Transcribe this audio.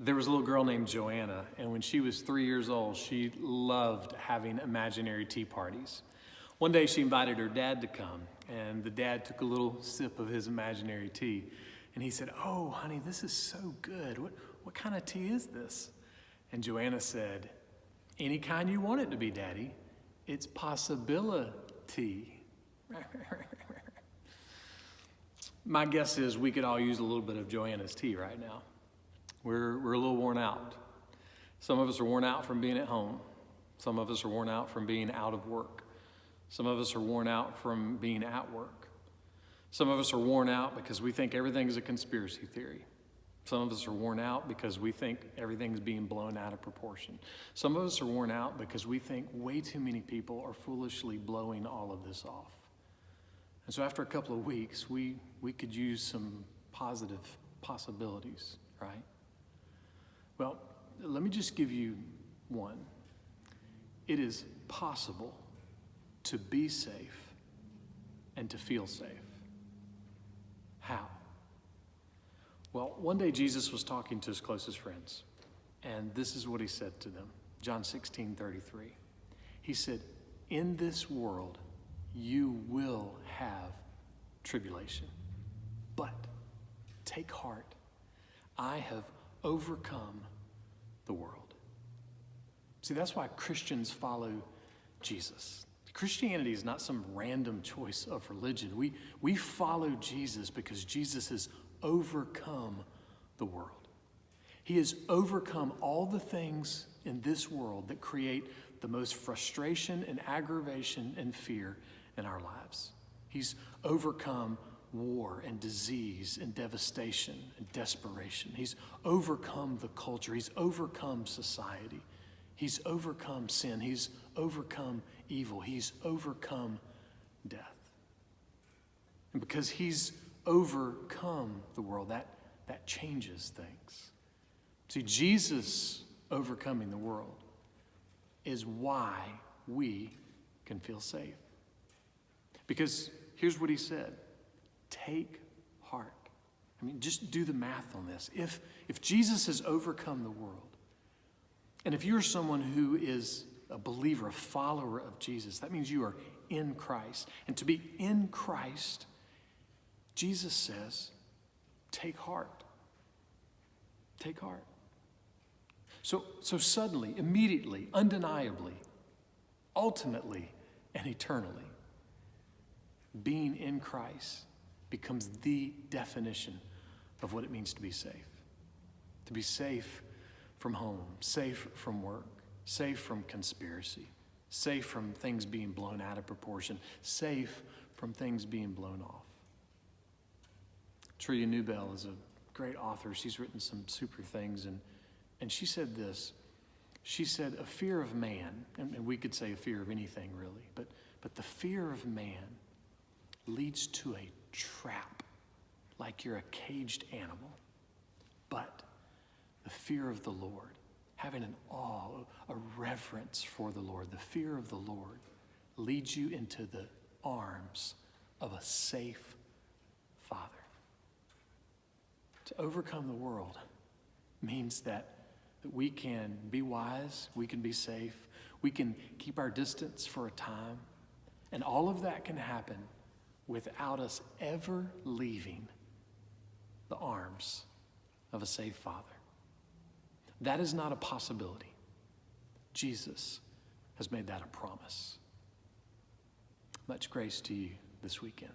There was a little girl named Joanna, and when she was 3 years old, she loved having imaginary tea parties. One day she invited her dad to come, and the dad took a little sip of his imaginary tea, and he said, "Oh, honey, this is so good. What kind of tea is this?" And Joanna said, "Any kind you want it to be, Daddy. It's possibility." My guess is we could all use a little bit of Joanna's tea right now. We're a little worn out. Some of us are worn out from being at home. Some of us are worn out from being out of work. Some of us are worn out from being at work. Some of us are worn out because we think everything is a conspiracy theory. Some of us are worn out because we think everything's being blown out of proportion. Some of us are worn out because we think way too many people are foolishly blowing all of this off. And so after a couple of weeks, we could use some positive possibilities, right? Well, let me just give you one. It is possible to be safe and to feel safe. How? Well, one day Jesus was talking to his closest friends, and this is what he said to them. John 16:33. He said, "In this world, you will have tribulation, but take heart. I have overcome the world." See, that's why Christians follow Jesus. Christianity is not some random choice of religion. We follow Jesus because Jesus has overcome the world. He has overcome all the things in this world that create the most frustration and aggravation and fear in our lives. He's overcome war and disease and devastation and desperation. He's overcome the culture. He's overcome society. He's overcome sin. He's overcome evil. He's overcome death. And because he's overcome the world, that changes things. See, Jesus overcoming the world is why we can feel safe. Because here's what he said: take heart. I mean, just do the math on this. If Jesus has overcome the world, and if you're someone who is a believer, a follower of Jesus, that means you are in Christ. And to be in Christ, Jesus says, take heart. Take heart. So suddenly, immediately, undeniably, ultimately, and eternally, being in Christ becomes the definition of what it means to be safe. To be safe from home, safe from work, safe from conspiracy, safe from things being blown out of proportion, safe from things being blown off. Tria Newbell is a great author. She's written some super things, and she said this. She said, a fear of man, and we could say a fear of anything really, but the fear of man leads to a trap, like you're a caged animal. But the fear of the Lord, having an awe, a reverence for the Lord, the fear of the Lord leads you into the arms of a safe Father. To overcome the world means that we can be wise, we can be safe, we can keep our distance for a time, and all of that can happen without us ever leaving the arms of a safe Father. That is not a possibility. Jesus has made that a promise. Much grace to you this weekend.